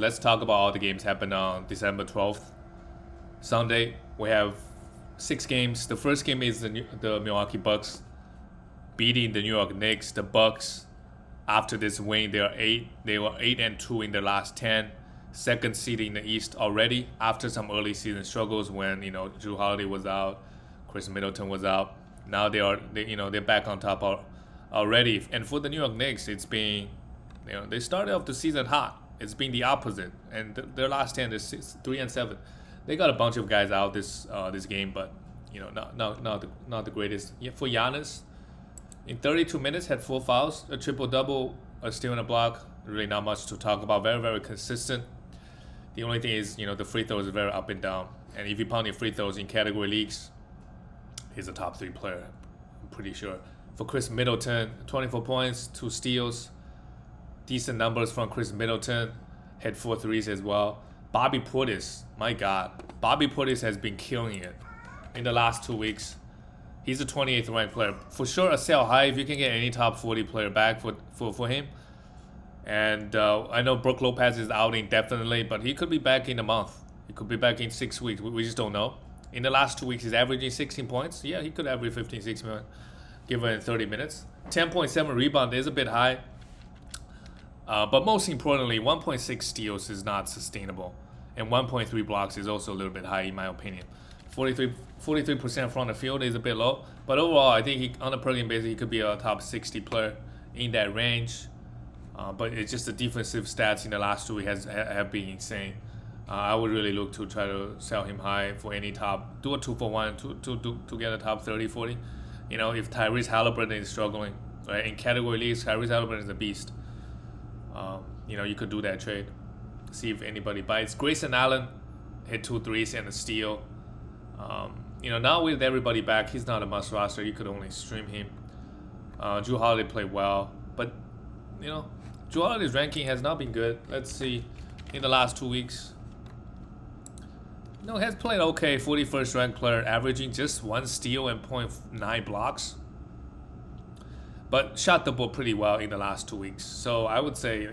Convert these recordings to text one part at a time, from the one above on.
Let's talk about all the games happened on December 12th. Sunday, we have 6 games. The first game is the Milwaukee Bucks beating the New York Knicks. The Bucks, after this win, they were 8-2 in the last 10. Second seed in the East already after some early season struggles when Drew Holiday was out, Chris Middleton was out. Now they're back on top already. And for the New York Knicks, it's been they started off the season hot. It's been the opposite, and their last 10 is 3-7. They got a bunch of guys out this game, but not the greatest. For Giannis, in 32 minutes had 4 fouls, a triple double, a steal and a block. Really not much to talk about. Very very consistent. The only thing is the free throws are very up and down. And if you pound your free throws in category leagues, he's a top 3 player. I'm pretty sure. For Chris Middleton, 24 points, 2 steals. Decent numbers from Chris Middleton. Had 4 threes as well. Bobby Portis, my God. Bobby Portis has been killing it in the last 2 weeks. He's a 28th ranked player. For sure, a sell high if you can get any top 40 player back for him. And I know Brook Lopez is out indefinitely, but he could be back in a month. He could be back in 6 weeks. We just don't know. In the last 2 weeks, he's averaging 16 points. Yeah, he could average 15, 16, given 30 minutes. 10.7 rebound is a bit high. But most importantly, 1.6 steals is not sustainable. And 1.3 blocks is also a little bit high in my opinion. 43% from the field is a bit low. But overall, I think on a per game basis, he could be a top 60 player in that range. But it's just the defensive stats in the last 2 weeks have been insane. I would really look to try to sell him high for any top. Do a 2-for-1 to get a top 30, 40. If Tyrese Halliburton is struggling, right? In category leagues, Tyrese Halliburton is a beast. You could do that trade. See if anybody bites. Grayson Allen hit 2 threes and a steal. Now with everybody back, he's not a must roster. You could only stream him. Drew Holiday played well, but Drew Holiday's ranking has not been good. Let's see, in the last 2 weeks, has played okay. 41st ranked player, averaging just 1 steal and 0.9 blocks. But shot the ball pretty well in the last 2 weeks. So I would say,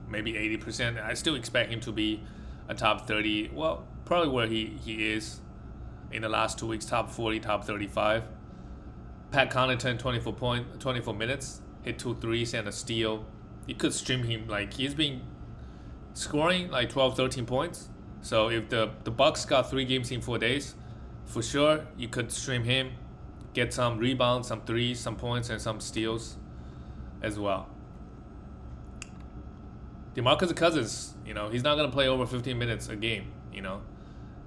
maybe 80%. I still expect him to be a top 30. Well, probably where he is in the last 2 weeks, top 40, top 35. Pat Connaughton, 24 minutes, hit 2 threes and a steal. You could stream him. He's been scoring 12, 13 points. So if the Bucks got 3 games in 4 days, for sure you could stream him. Get some rebounds, some threes, some points, and some steals as well. DeMarcus Cousins, he's not going to play over 15 minutes a game,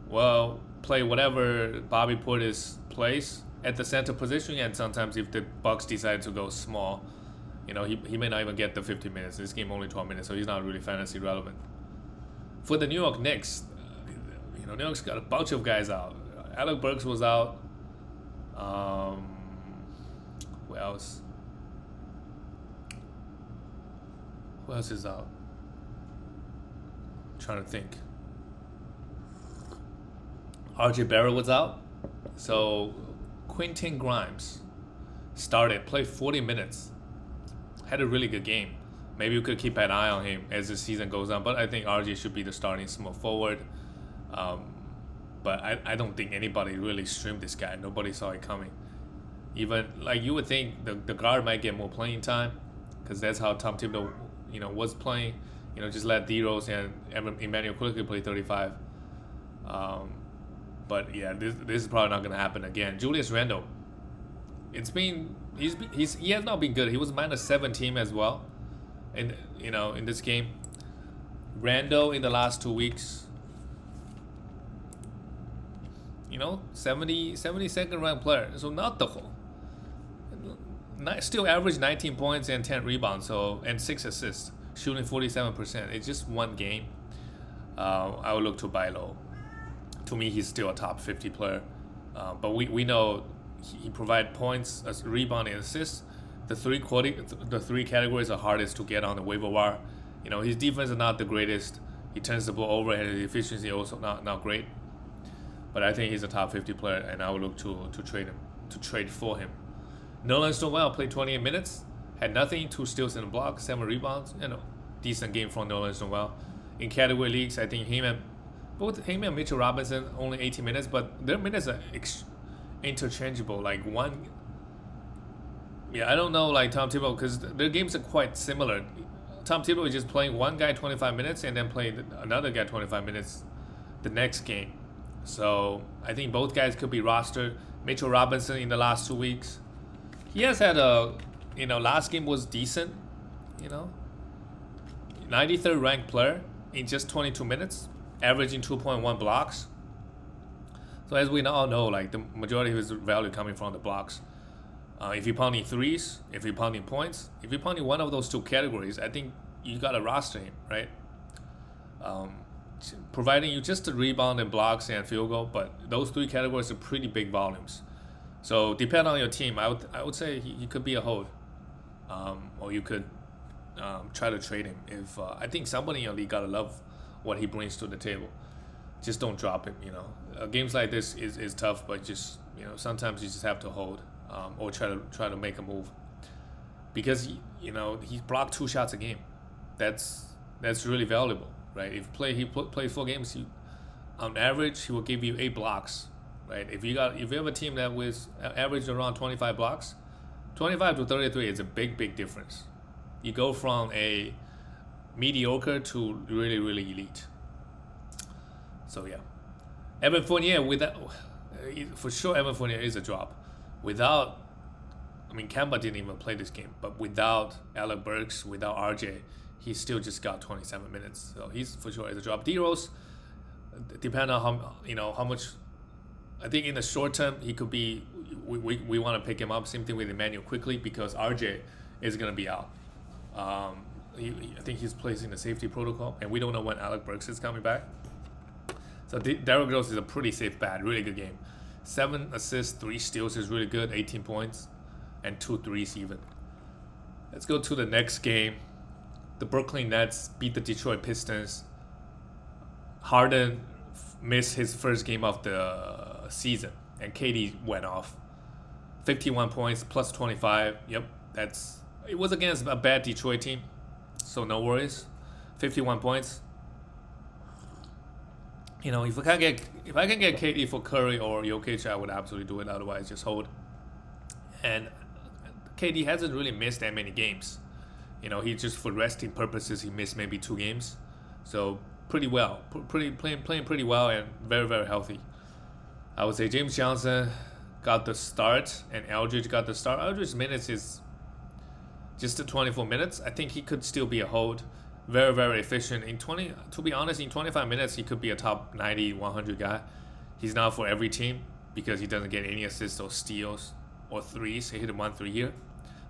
Well, play whatever Bobby Portis plays at the center position, and sometimes if the Bucks decide to go small, he may not even get the 15 minutes. This game only 12 minutes, so he's not really fantasy relevant. For the New York Knicks, New York's got a bunch of guys out. Alec Burks was out. Who else? Who else is out? Trying to think. RJ Barrett was out. So Quentin Grimes played 40 minutes. Had a really good game. Maybe we could keep an eye on him as the season goes on. But I think RJ should be the starting small forward. But I don't think anybody really streamed this guy. Nobody saw it coming. Even you would think the guard might get more playing time, because that's how Tom Thibodeau was playing. Just let D-Rose and Emmanuel quickly play 35. But yeah, this is probably not gonna happen again. Julius Randle. He has not been good. He was -17 as well, in this game. Randle in the last 2 weeks. 72nd ranked player. So not the whole. Still averaged 19 points and 10 rebounds, and 6 assists, shooting 47%. It's just one game. I would look to buy low. To me, he's still a top 50 player. But we know he provides points, rebound, and assists. The three categories are hardest to get on the waiver wire. His defense is not the greatest. He turns the ball over, and his efficiency also not great. But I think he's a top 50 player, and I would look to trade for him. Nerlens Noel played 28 minutes, had nothing, 2 steals and a block, 7 rebounds. Decent game from Nerlens Noel. in category leagues. I think both him and Mitchell Robinson only 18 minutes, but their minutes are interchangeable. Like one, yeah, I don't know like Tom Thibodeau because their games are quite similar. Tom Thibodeau is just playing one guy 25 minutes and then playing another guy 25 minutes the next game. So I think both guys could be rostered. Mitchell Robinson in the last 2 weeks, he has had last game was decent, 93rd ranked player in just 22 minutes, averaging 2.1 blocks. So as we all know, like the majority of his value coming from the blocks. If you're pounding threes, if you're pounding points, if you're pounding one of those two categories, I think you gotta roster him, right? Providing you just a rebound and blocks and field goal, but those three categories are pretty big volumes. So depending on your team, I would say he could be a hold, or you could try to trade him. If I think somebody in your league gotta love what he brings to the table. Just don't drop him. Games like this is tough, but just sometimes you just have to hold, or try to make a move, because he blocked 2 shots a game. That's really valuable, right? If he plays 4 games, on average he will give you 8 blocks, right? If you have a team that was average around 25 blocks, 25 to 33 is a big difference. You go from a mediocre to really elite. So yeah, Evan Fournier for sure. Evan Fournier is a drop. Kemba didn't even play this game, but without Alec Burks, without RJ, he still just got 27 minutes. So he's for sure is a drop. D-Rose, depending on how much. I think in the short term he could be. We want to pick him up. Same thing with Emmanuel quickly because RJ is gonna be out. I think he's placing the safety protocol, and we don't know when Alec Burks is coming back. So Derrick Rose is a pretty safe bet. Really good game. 7 assists, 3 steals is really good. 18 points, and 2 threes even. Let's go to the next game. The Brooklyn Nets beat the Detroit Pistons. Harden missed his first game of the season, and KD went off. 51 points plus 25. Yep, it was against a bad Detroit team, so no worries. 51 points. If I can get KD for Curry or Jokic, I would absolutely do it. Otherwise, just hold. And KD hasn't really missed that many games. He just for resting purposes he missed maybe 2 games, so pretty well, playing pretty well and very healthy. I would say James Johnson got the start and Aldridge got the start. Aldridge's minutes is just the 24 minutes. I think he could still be a hold. Very efficient. To be honest, in 25 minutes, he could be a top 90, 100 guy. He's not for every team because he doesn't get any assists or steals or threes. He hit 1 3 here.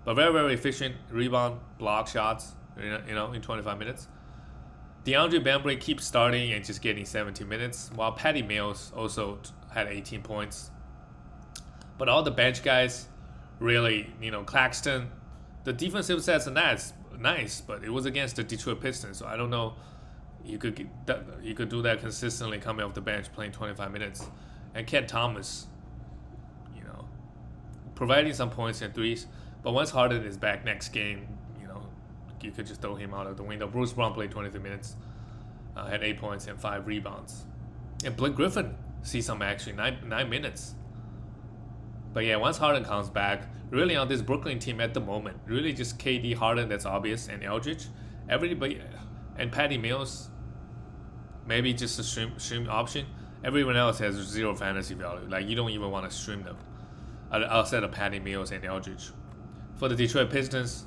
But very efficient. Rebound, block shots, in 25 minutes. DeAndre Bembry keeps starting and just getting 17 minutes, while Patty Mills also had 18 points. But all the bench guys, really, Claxton, the defensive stats are nice, but it was against the Detroit Pistons, so I don't know. You could do that consistently coming off the bench, playing 25 minutes, and Ken Thomas, providing some points and threes. But once Harden is back next game, you could just throw him out of the window. Bruce Brown played 23 minutes, had 8 points and 5 rebounds, and Blake Griffin sees some action, 9 minutes. But yeah, once Harden comes back, really on this Brooklyn team at the moment, really just KD, Harden, that's obvious, and Aldridge. Everybody, and Patty Mills, maybe just a stream option. Everyone else has 0 fantasy value. Like, you don't even want to stream them outside of Patty Mills and Aldridge. For the Detroit Pistons,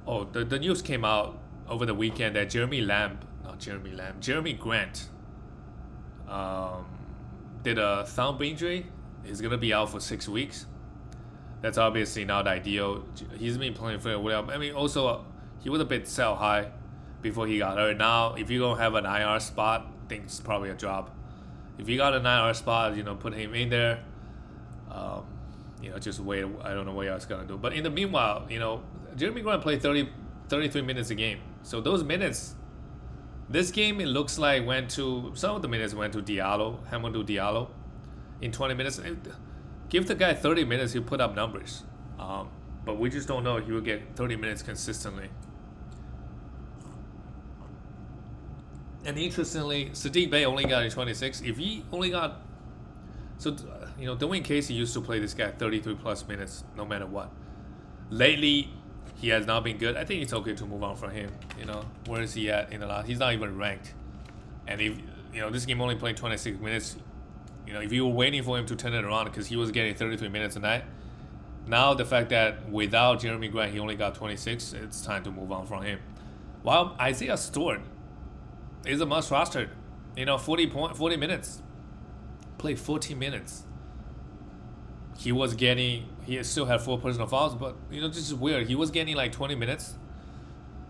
the news came out over the weekend that Jeremy Grant did a thumb injury. He's going to be out for 6 weeks. That's obviously not ideal. He's been playing very well. Also, he was a bit sell high before he got hurt. Now, if you don't have an IR spot, I think it's probably a drop. If you got an IR spot, put him in there. Just wait. I don't know what else going to do. But in the meanwhile, Jeremy Grant played 33 minutes a game. So those minutes, this game, it looks like some of the minutes went to Hamidou Diallo. In 20 minutes, give the guy 30 minutes, he'll put up numbers. But we just don't know if he will get 30 minutes consistently. And interestingly, Sadiq Bey only got a 26. If he only got Dwayne Casey used to play this guy 33 plus minutes no matter what. Lately, he has not been good. I think it's okay to move on from him. Where is he at in the last? He's not even ranked. And if this game only played 26 minutes, if you were waiting for him to turn it around because he was getting 33 minutes a night, now the fact that without Jeremy Grant he only got 26, it's time to move on from him. While Isaiah Stewart is a must roster, 40 minutes, played 14 minutes. He still had 4 personal fouls, but this is weird. He was getting like 20 minutes.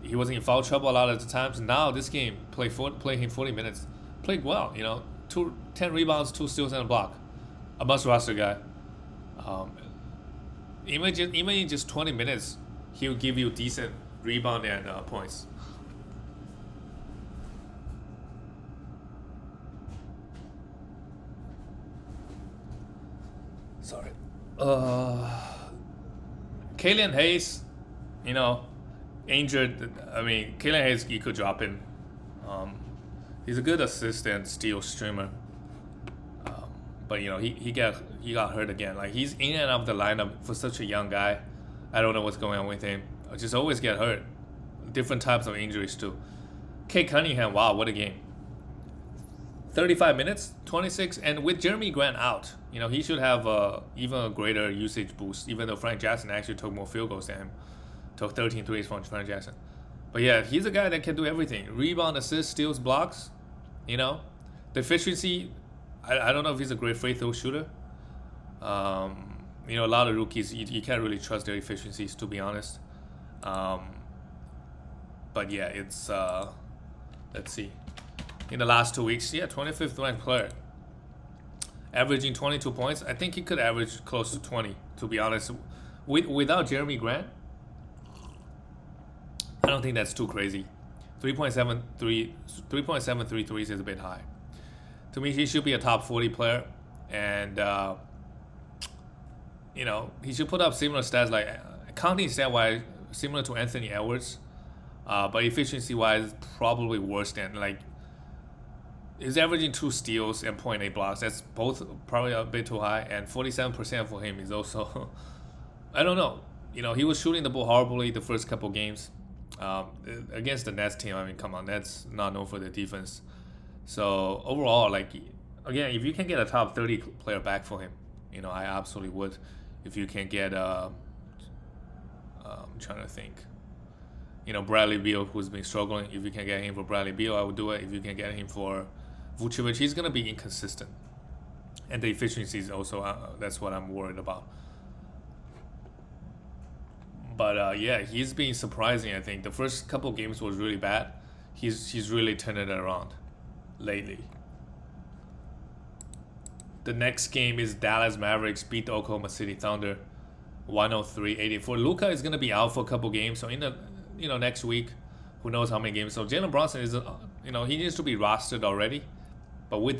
He was in foul trouble a lot of the times. Now this game, play him 40 minutes, played well. 10 rebounds, 2 steals, and a block. A must roster guy. Even in just 20 minutes, he'll give you decent rebound and points. Sorry. Kalen Hayes, injured. I mean, Kalen Hayes, you could drop him. He's a good assist and steal streamer. But he got hurt again. Like, he's in and out of the lineup for such a young guy. I don't know what's going on with him. Just always get hurt. Different types of injuries too. Kate Cunningham, wow, what a game. 35 minutes, 26, and with Jeremy Grant out, he should have even a greater usage boost, even though Frank Jackson actually took more field goals than him. Took 13 threes from Frank Jackson. But yeah, he's a guy that can do everything. Rebound, assists, steals, blocks. The efficiency, I don't know if he's a great free throw shooter. A lot of rookies, you can't really trust their efficiencies, to be honest. But yeah, it's, let's see. In the last 2 weeks, 25th ranked player. Averaging 22 points. I think he could average close to 20, to be honest. Without Jeremy Grant, I don't think that's too crazy. 3.73 threes is a bit high. To me, he should be a top 40 player. And, he should put up similar stats, like counting stat-wise, similar to Anthony Edwards. But efficiency-wise, probably worse than, he's averaging 2 steals and 0.8 blocks. That's both probably a bit too high. And 47% for him is also, I don't know. He was shooting the ball horribly the first couple games. Against the Nets team, I mean, come on, Nets not known for their defense. So overall, again, if you can get a top 30 player back for him, I absolutely would. If you can get, I'm trying to think. Bradley Beal, who's been struggling. If you can get him for Bradley Beal, I would do it. If you can get him for Vucevic, he's going to be inconsistent. And the efficiency is also, that's what I'm worried about. But he's been surprising, I think. The first couple games was really bad. He's really turned it around lately. The next game is Dallas Mavericks beat the Oklahoma City Thunder 103-84. Luka is going to be out for a couple games. So in the next week, who knows how many games. So Jalen Brunson is, he needs to be rostered already. But with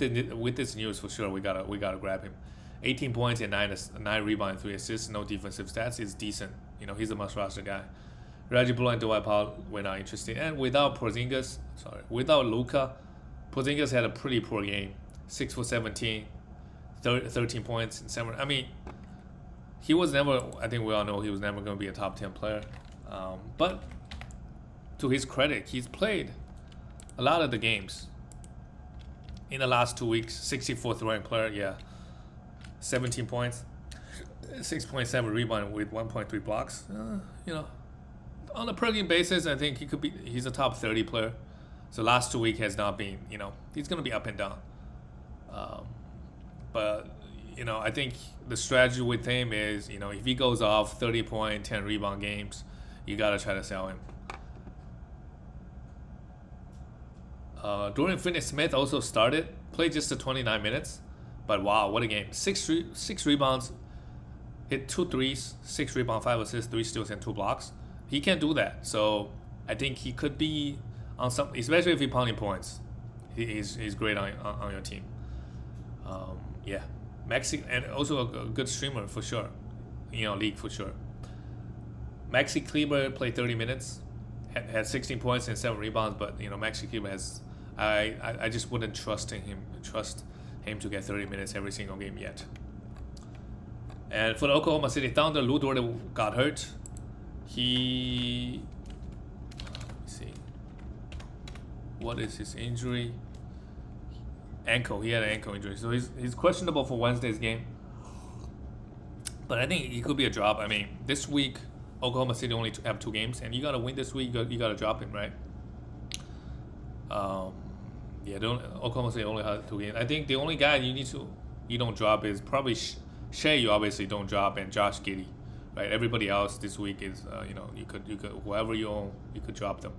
this news, for sure, we gotta grab him. 18 points and 9 rebounds and 3 assists. No defensive stats. Is decent. He's a must roster guy. Reggie Bullock and Dwight Powell were not interested. And without Luka, Porzingis had a pretty poor game. 6 for 17, 13 points and 7. I mean, he was never. I think we all know he was never going to be a top 10 player. But to his credit, he's played a lot of the games. In the last 2 weeks, 64th ranked player, 17 points, 6.7 rebound with 1.3 blocks. On a per game basis, I think he's a top 30 player. So last 2 weeks has not been, he's going to be up and down. But I think the strategy with him is, if he goes off 30 point, 10 rebound games, you got to try to sell him. Durant Finney-Smith also played just the 29 minutes. But wow, what a game. 6 rebounds, hit 2 threes, 6 rebounds, 5 assists, 3 steals, and 2 blocks. He can't do that. So I think he could be on some, especially if he's pounding points. He's great on your team. Maxi, and also a good streamer for sure. League for sure. Maxi Kleber played 30 minutes, had 16 points and 7 rebounds, but Maxi Kleber has I just wouldn't trust him to get 30 minutes every single game yet. And for the Oklahoma City Thunder, Lou Dort got hurt. Let me see. What is his injury? Ankle. He had an ankle injury, so he's questionable for Wednesday's game. But I think he could be a drop. I mean, this week Oklahoma City only have 2 games, and you gotta win this week. You gotta drop him, right? Oklahoma City only has 2 games. I think the only guy you don't drop is probably Shea. You obviously don't drop, and Josh Giddey, right? Everybody else this week is you could whoever you own, you could drop them.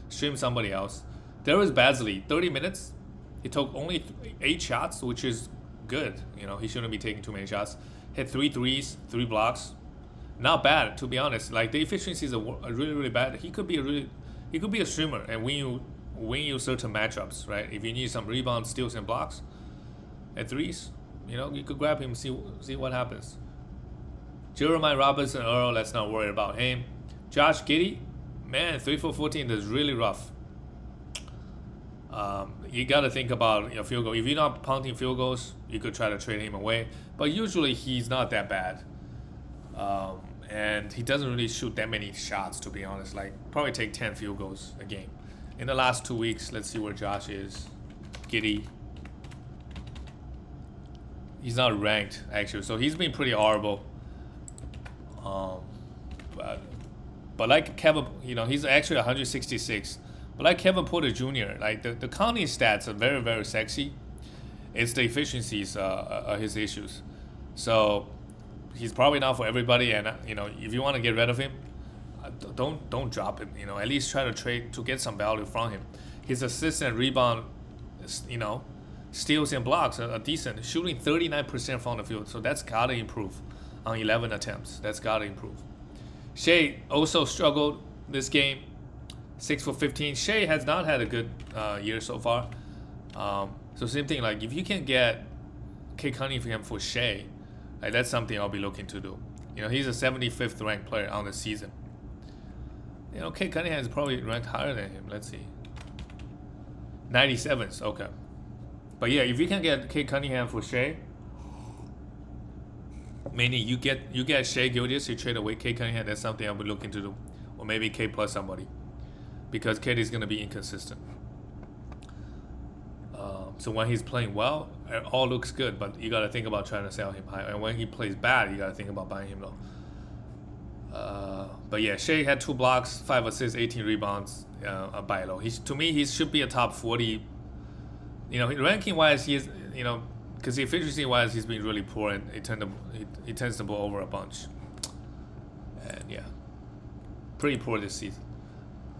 Stream somebody else. Darius Bazley, 30 minutes. He took only 8 shots, which is good. He shouldn't be taking too many shots. Hit 3 threes, 3 blocks. Not bad, to be honest. Like, the efficiencies are really, really bad. He could be a streamer and win you certain matchups, right? If you need some rebounds, steals, and blocks, and threes, you could grab him, see what happens. Jeremiah Robinson Earl, let's not worry about him. Josh Giddey, man, 3 for 14 is really rough. You got to think about your field goal. If you're not punting field goals, you could try to trade him away. But usually he's not that bad. And he doesn't really shoot that many shots, to be honest. Like, probably take 10 field goals a game. In the last 2 weeks, let's see where Josh is. Giddey. He's not ranked, actually. So he's been pretty horrible. But like Kevin, he's actually 166. But like Kevin Porter Jr., like the counting stats are very, very sexy. It's the efficiencies are his issues. So he's probably not for everybody. And if you want to get rid of him, don't drop him. At least try to trade to get some value from him. His assist and rebound, steals and blocks are decent. Shooting 39% from the field, so that's gotta improve on 11 attempts. That's gotta improve. Shea also struggled this game. 6 for 15. Shea has not had a good year so far. So same thing, like if you can get Kate Cunningham for Shea, like that's something I'll be looking to do. He's a 75th ranked player on the season. Kate Cunningham is probably ranked higher than him. Let's see. 97th, okay. But yeah, if you can get Kate Cunningham for Shea, meaning you get Shea Gilgeous, you trade away Kate Cunningham, that's something I'll be looking to do. Or maybe Kate plus somebody. Because Kate is going to be inconsistent. So when he's playing well, it all looks good, but you got to think about trying to sell him high. And when he plays bad, you got to think about buying him low. But yeah, Shea had 2 blocks, 5 assists, 18 rebounds, buy low. To me, he should be a top 40. Ranking-wise, he is, because efficiency-wise, he's been really poor, and he tends to blow over a bunch. And yeah, pretty poor this season.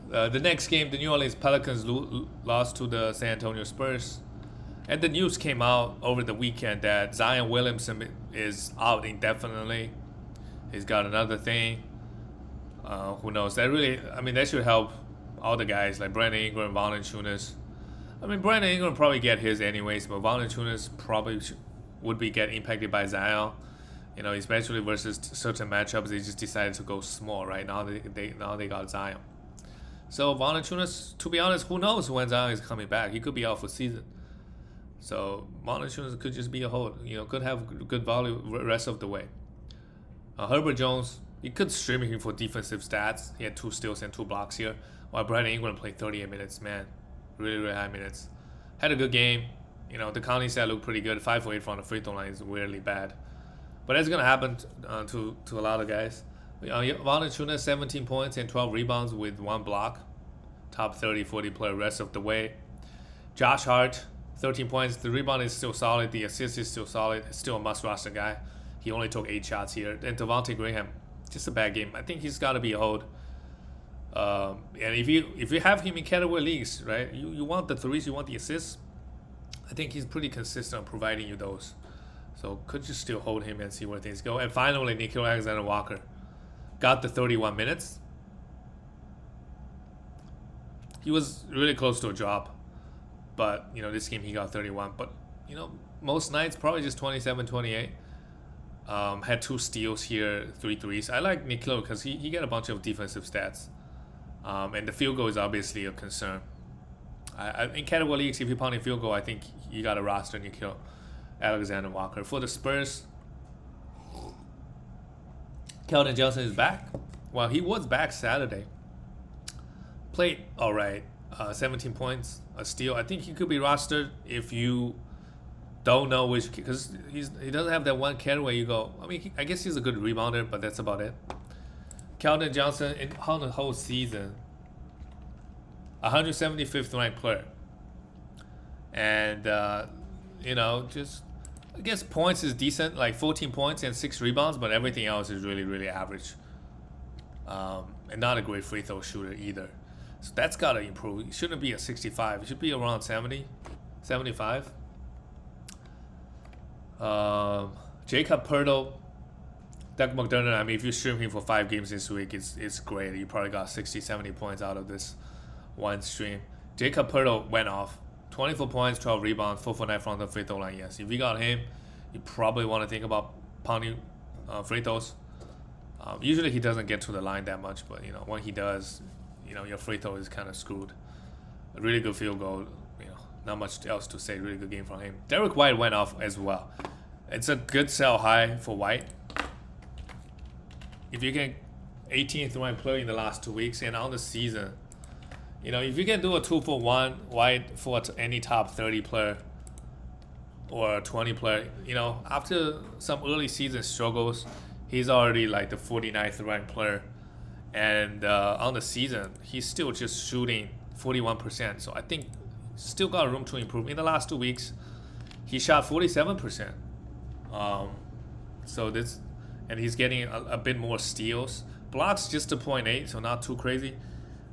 The next game, the New Orleans Pelicans lost to the San Antonio Spurs. And the news came out over the weekend that Zion Williamson is out indefinitely. He's got another thing. Who knows? That should help all the guys like Brandon Ingram, Valanciunas. Brandon Ingram probably get his anyways, but Valanciunas probably would get impacted by Zion. Especially versus certain matchups, they just decided to go small. Right now, they got Zion. So Valanciunas, to be honest, who knows when Zion is coming back? He could be out for season. So Valanciunas could just be a hold. Could have good value rest of the way. Herbert Jones, you could stream him for defensive stats. He had 2 steals and 2 blocks here, while Brandon Ingram played 38 minutes. Man, really, really high minutes. Had a good game. The counting stat looked pretty good. 5 for 8 from the free throw line is weirdly bad. But that's gonna happen to a lot of guys. Valanciunas 17 points and 12 rebounds with 1 block. Top 30, 40 player rest of the way. Josh Hart, 13 points. The rebound is still solid. The assist is still solid. Still a must-roster guy. He only took 8 shots here. And Devontae Graham, just a bad game. I think he's got to be a hold. And if you have him in category leagues, right, you want the threes, you want the assists. I think he's pretty consistent on providing you those. So could you still hold him and see where things go? And finally, Nickeil Alexander-Walker got the 31 minutes. He was really close to a drop. But, this game he got 31. But, most nights probably just 27, 28. Had 2 steals here, 3 threes. I like Nickeil because he got a bunch of defensive stats. And the field goal is obviously a concern. In category leagues, if you pound a field goal, I think you got a roster and you kill Alexander Walker. For the Spurs, Keldon Johnson is back. Well, he was back Saturday. Played all right. 17 points, a steal. I think he could be rostered if you don't know which, because he doesn't have that one category you go, I mean, I guess he's a good rebounder, but that's about it. Keldon Johnson, on the whole season, 175th ranked player. And, just, I guess points is decent, like 14 points and 6 rebounds, but everything else is really, really average. And not a great free throw shooter either. So that's got to improve. It shouldn't be a 65. It should be around 70, 75. Jacob Pertl, Doug McDermott, I mean, if you stream him for 5 games this week, it's great. You probably got 60, 70 points out of this one stream. Jacob Pertl went off. 24 points, 12 rebounds, 4 for 9 from the free throw line. Yes, if you got him, you probably want to think about pounding free throws. Usually he doesn't get to the line that much, but when he does, your free throw is kind of screwed. A really good field goal, not much else to say. Really good game from him. Derek White went off as well. It's a good sell high for White. If you can 18th ranked player in the last 2 weeks and on the season, if you can do a 2-for-1 White for any top 30 player or 20 player, after some early season struggles, he's already like the 49th ranked player. And on the season, he's still just shooting 41%. So I think still got room to improve. In the last 2 weeks, he shot 47%. And he's getting a bit more steals. Blocks just a 0.8, so not too crazy.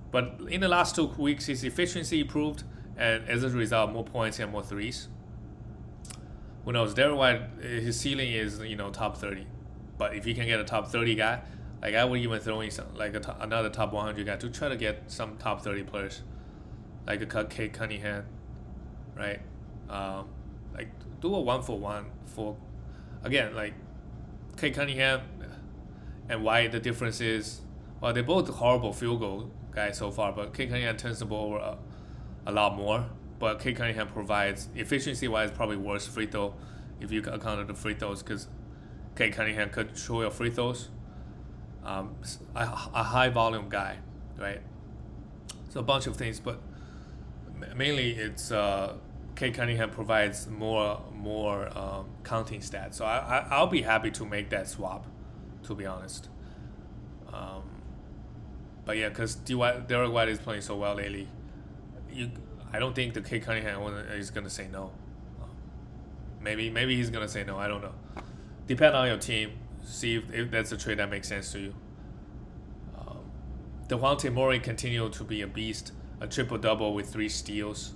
But in the last 2 weeks, his efficiency improved, and as a result, more points and more threes. Who knows? Derek White, his ceiling is top 30. But if you can get a top 30 guy, like I would even throw in another top 100 guy to try to get some top 30 players, like a Kate Cunningham, right? Do a 1-for-1 for, again, like Kate Cunningham and White. The difference is, well, they're both horrible field goal guys so far, but Kate Cunningham turns the ball over a lot more. But Kate Cunningham provides, efficiency-wise, probably worse free throw if you accounted the free throws, because Kate Cunningham could show your free throws. A high volume guy, right? So a bunch of things, but mainly it's Kate Cunningham provides more counting stats. So I'll be happy to make that swap, to be honest. But yeah, because Derek White is playing so well lately, I don't think the Kate Cunningham is gonna say no. Maybe he's gonna say no. I don't know. Depend on your team. See if that's a trade that makes sense to you. Dejounte Murray continued to be a beast, a triple-double with 3 steals.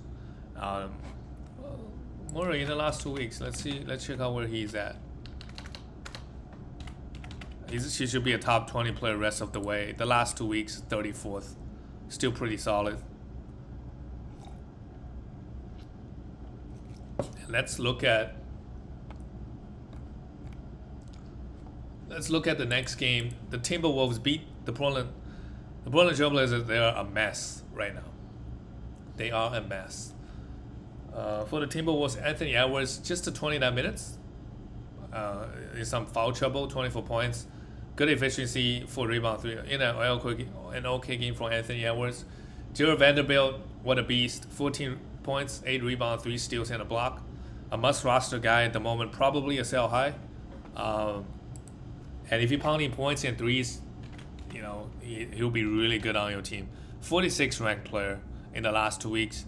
Murray in the last 2 weeks, let's check out where he's at. He should be a top 20 player rest of the way. The last 2 weeks, 34th. Still pretty solid. Let's look at the next game. The Timberwolves beat the Portland Trail Blazers. They are a mess right now. They are a mess. For the Timberwolves, Anthony Edwards, just 29 minutes. In some foul trouble, 24 points. Good efficiency, 4 rebound, 3 in an okay game from Anthony Edwards. Jared Vanderbilt, what a beast. 14 points, 8 rebounds, 3 steals, and a block. A must roster guy at the moment, probably a sell high. And if you're pounding points and threes, he'll be really good on your team. 46th ranked player in the last 2 weeks.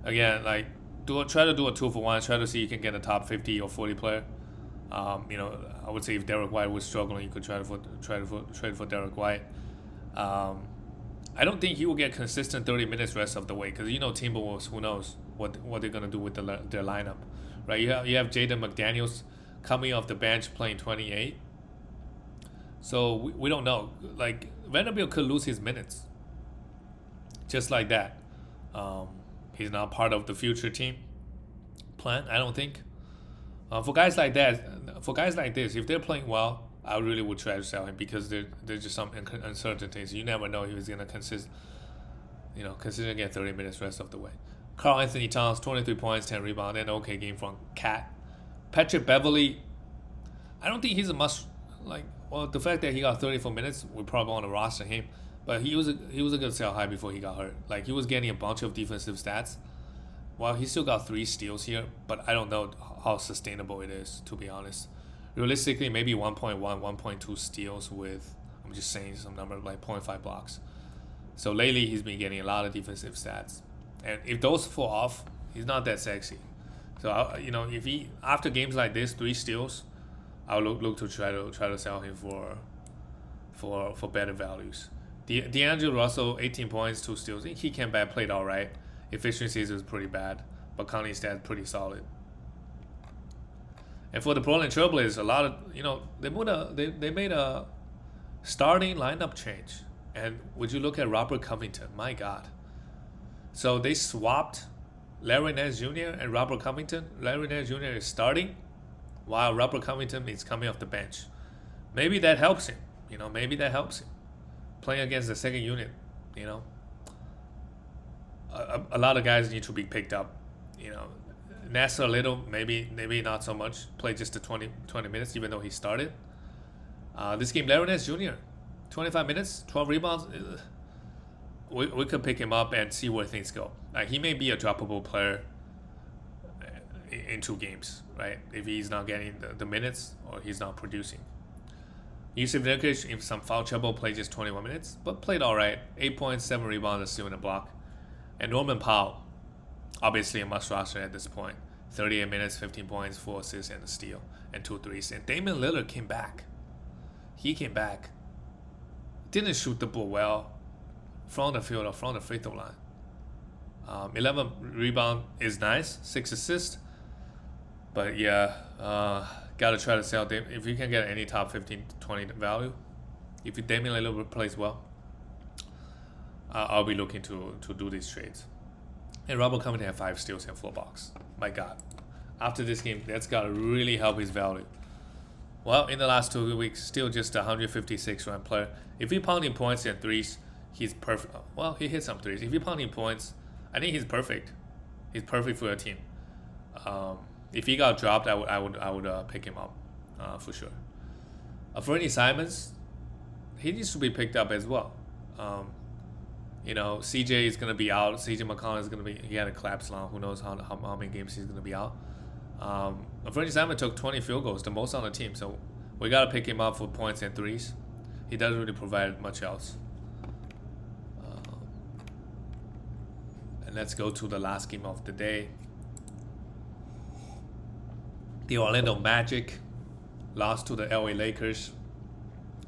Again, try to do a 2-for-1. Try to see you can get a top 50 or 40 player. I would say if Derek White was struggling, you could trade for Derek White. I don't think he will get consistent 30 minutes rest of the way, because Timberwolves, who knows what they're gonna do with their lineup, right? You have Jaden McDaniels coming off the bench playing 28. So we don't know. Like, Vanderbilt could lose his minutes. Just like that. He's not part of the future team plan, I don't think. For guys like this, if they're playing well, I really would try to sell him, because there's just some uncertainties. You never know if he's gonna consistently get 30 minutes rest of the way. Karl Anthony Towns, 23 points, 10 rebounds, and okay game from Cat. Patrick Beverley, I don't think he's a must. Well, the fact that he got 34 minutes, we probably want to roster him. But he was a good sell high before he got hurt. He was getting a bunch of defensive stats. Well, he still got 3 steals here, but I don't know how sustainable it is, to be honest. Realistically, maybe 1.1, 1.2 steals with, I'm just saying some number, like 0.5 blocks. So lately, he's been getting a lot of defensive stats. And if those fall off, he's not that sexy. So, if he, after games like this, 3 steals, I'll look to try to sell him for better values. D'Angelo Russell, 18 points, 2 steals. He came back, played all right. Efficiency was pretty bad, but counting stats pretty solid. And for the Portland Trailblazers, a lot of they made a starting lineup change. And would you look at Robert Covington? My God. So they swapped Larry Nance Jr. and Robert Covington. Larry Nance Jr. is starting, while Robert Covington is coming off the bench. Maybe that helps him. Maybe that helps him playing against the second unit. A lot of guys need to be picked up. Nance a little, maybe not so much. Played just the 20 minutes, even though he started. This game, Larry Nance Jr., 25 minutes, 12 rebounds. We could pick him up and see where things go. He may be a droppable player in 2 games, right? If he's not getting the minutes or he's not producing. Yusuf Nurkic, in some foul trouble, played just 21 minutes, but played all right. 8 points, 7 rebounds, a steal and a block. And Norman Powell, obviously a must roster at this point. 38 minutes, 15 points, 4 assists, and a steal, and 2 threes. And Damian Lillard came back. He came back. Didn't shoot the ball well from the field or from the free throw line. 11 rebound is nice, 6 assists. But yeah, gotta try to sell Damian. If you can get any top 15 to 20 value, if Damian Lillard plays well, I'll be looking to do these trades. And Robert Covington had 5 steals and 4 blocks. My God. After this game, that's got to really help his value. Well, in the last 2 weeks, still just a 156 ranked player. If he's pounding points and threes, he's perfect. Well, he hit some threes. If he's pounding points, I think he's perfect. He's perfect for your team. If he got dropped, I would pick him up for sure. Fernie Simons, he needs to be picked up as well. CJ is going to be out. CJ McCollum is going to be, he had a collapse long. Who knows how many games he's going to be out. Fernie Simons took 20 field goals, the most on the team. So we got to pick him up for points and threes. He doesn't really provide much else. And let's go to the last game of the day. The Orlando Magic lost to the LA Lakers.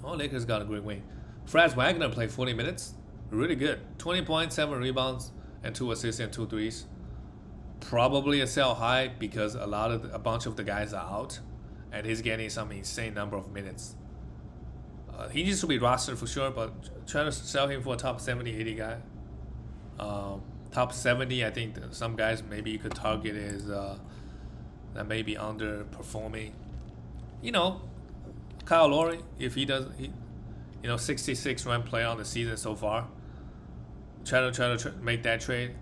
Oh, Lakers got a great win. Franz Wagner played 40 minutes. Really good. 20 points, 7 rebounds, and 2 assists and 2 threes. Probably a sell high because a bunch of the guys are out, and he's getting some insane number of minutes. He needs to be rostered for sure, but try to sell him for a top 70, 80 guy. Top 70, I think some guys maybe you could target is that may be underperforming. Kyle Lowry, if he does, 66 ranked player on the season so far. Try to make that trade.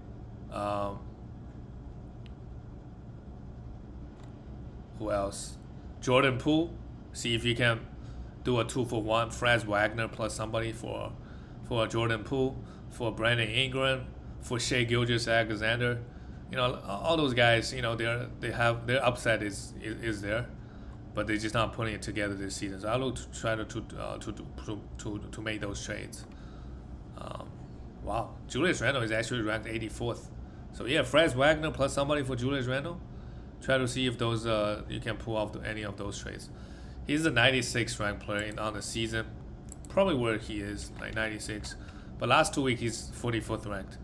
Who else? Jordan Poole. See if you can do a 2-for-1. Franz Wagner plus somebody for Jordan Poole, for Brandon Ingram, for Shai Gilgeous-Alexander. All those guys. Their upside is there, but they're just not putting it together this season. So I look to try to make those trades. Wow, Julius Randle is actually ranked 84th. So yeah, Franz Wagner plus somebody for Julius Randle. Try to see if those you can pull off any of those trades. He's a 96th ranked player on the season, probably where he is, like 96. But last 2 weeks he's 44th ranked.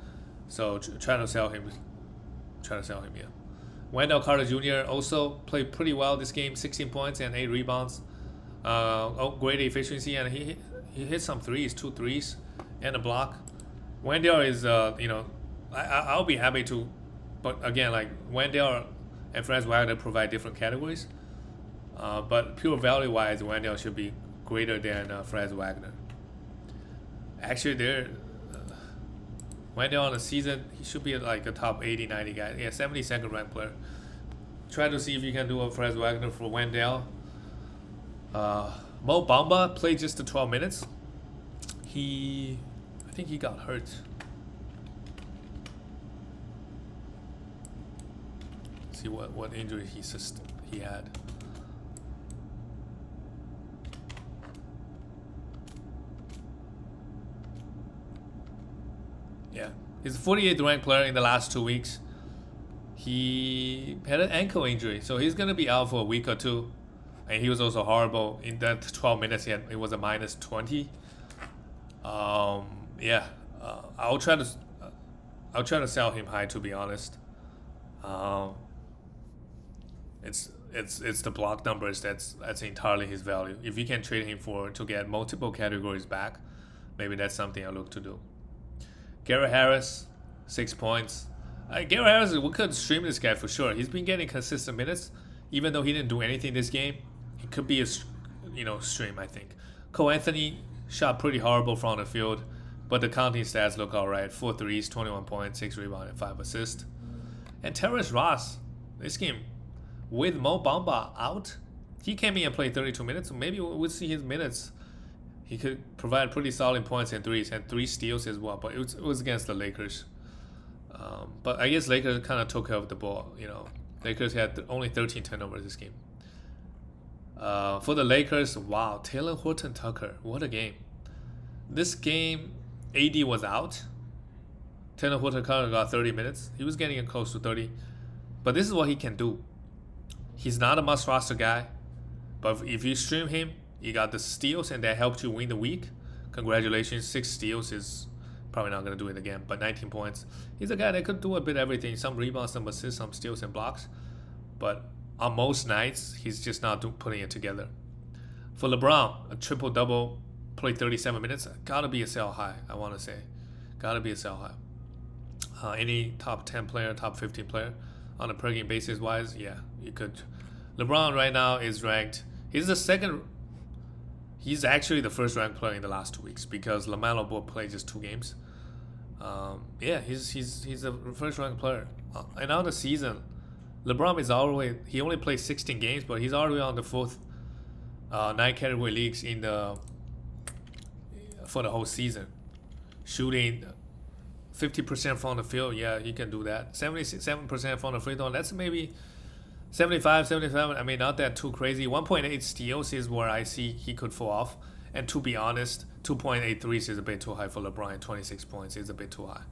So try to sell him. Yeah. Wendell Carter Jr. also played pretty well this game, 16 points and 8 rebounds. Great efficiency, and he hit some threes, 2 threes, and a block. Wendell is, I'll be happy to, but again, like Wendell and Franz Wagner provide different categories. But pure value-wise, Wendell should be greater than Franz Wagner. Actually, Wendell on the season, he should be like a top 80, 90 guy. Yeah, 72nd ranked player. Try to see if you can do a Fred Wagner for Wendell. Mo Bamba played just the 12 minutes. I think he got hurt. Let's see what injury he had. Yeah, he's a 48th ranked player in the last 2 weeks. He had an ankle injury, so he's gonna be out for a week or two. And he was also horrible in that 12 minutes. It was a minus 20. Yeah, I'll try to sell him high, to be honest. It's the block numbers that's entirely his value. If you can trade him to get multiple categories back, maybe that's something I look to do. Garrett Harris, 6 points. Garrett Harris, we could stream this guy for sure. He's been getting consistent minutes, even though he didn't do anything this game. He could be a stream, I think. Cole Anthony shot pretty horrible from the field, but the counting stats look alright. 4 threes, 21 points, 6 rebounds, and 5 assists. And Terrence Ross, this game with Mo Bamba out, he came in and played 32 minutes. So maybe we'll see his minutes. He could provide pretty solid points and threes, and 3 steals as well. But it was against the Lakers. But I guess Lakers kind of took care of the ball. Lakers had only 13 turnovers this game. For the Lakers, wow, Taylor Horton Tucker, what a game. This game, AD was out. Taylor Horton Tucker got 30 minutes. He was getting close to 30. But this is what he can do. He's not a must roster guy. But if you stream him, you got the steals, and that helped you win the week. Congratulations, 6 steals is probably not going to do it again, but 19 points. He's a guy that could do a bit of everything. Some rebounds, some assists, some steals and blocks. But on most nights, he's just not putting it together. For LeBron, a triple-double, played 37 minutes. Gotta be a sell high, I want to say. Gotta be a sell high. Any top 10 player, top 15 player on a per-game basis wise, yeah, you could. LeBron right now is ranked. He's actually the first ranked player in the last 2 weeks because LaMelo Ball played just 2 games. Yeah, he's a first ranked player. And on the season, LeBron is he only played 16 games, but he's already on the 4th 9 category leagues for the whole season. Shooting 50% from the field, yeah, he can do that. 77% from the free throw, that's maybe 75, 77, I mean, not that too crazy. 1.8 steals is where I see he could fall off. And to be honest, 2.8 threes is a bit too high for LeBron. 26 points is a bit too high.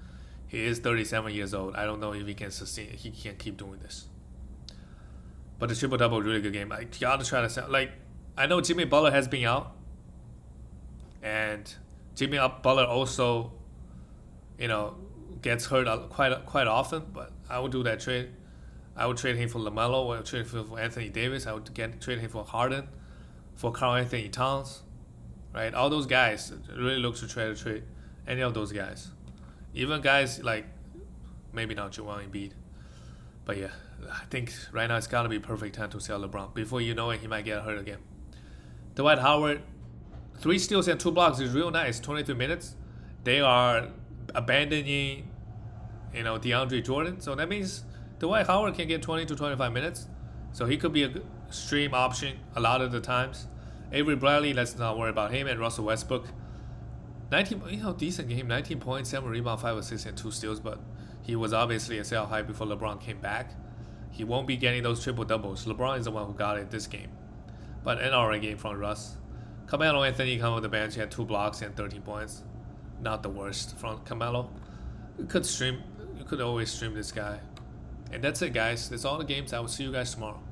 He is 37 years old. I don't know if he can sustain it. He can't keep doing this. But the triple-double is a really good game. I gotta try to sound, I know Jimmy Butler has been out. And Jimmy Butler also, gets hurt quite often. But I would do that trade. I would trade him for LaMelo. I would trade him for Anthony Davis. I would trade him for Harden, for Karl Anthony Towns, right? All those guys really look to try to trade any of those guys. Even guys like maybe not Joel Embiid, but yeah, I think right now it's gotta be perfect time to sell LeBron. Before you know it, he might get hurt again. Dwight Howard, 3 steals and 2 blocks is real nice. 23 minutes. They are abandoning, DeAndre Jordan, so that means Dwight Howard can get 20 to 25 minutes, so he could be a good stream option a lot of the times. Avery Bradley, let's not worry about him, and Russell Westbrook. 19, decent game, 19 points, 7 rebounds, 5 assists, and 2 steals, but he was obviously a sell high before LeBron came back. He won't be getting those triple-doubles. LeBron is the one who got it this game. But an alright game from Russ. Carmelo Anthony come off the bench, he had 2 blocks and 13 points. Not the worst from Carmelo. You could always stream this guy. And that's it, guys. That's all the games. I will see you guys tomorrow.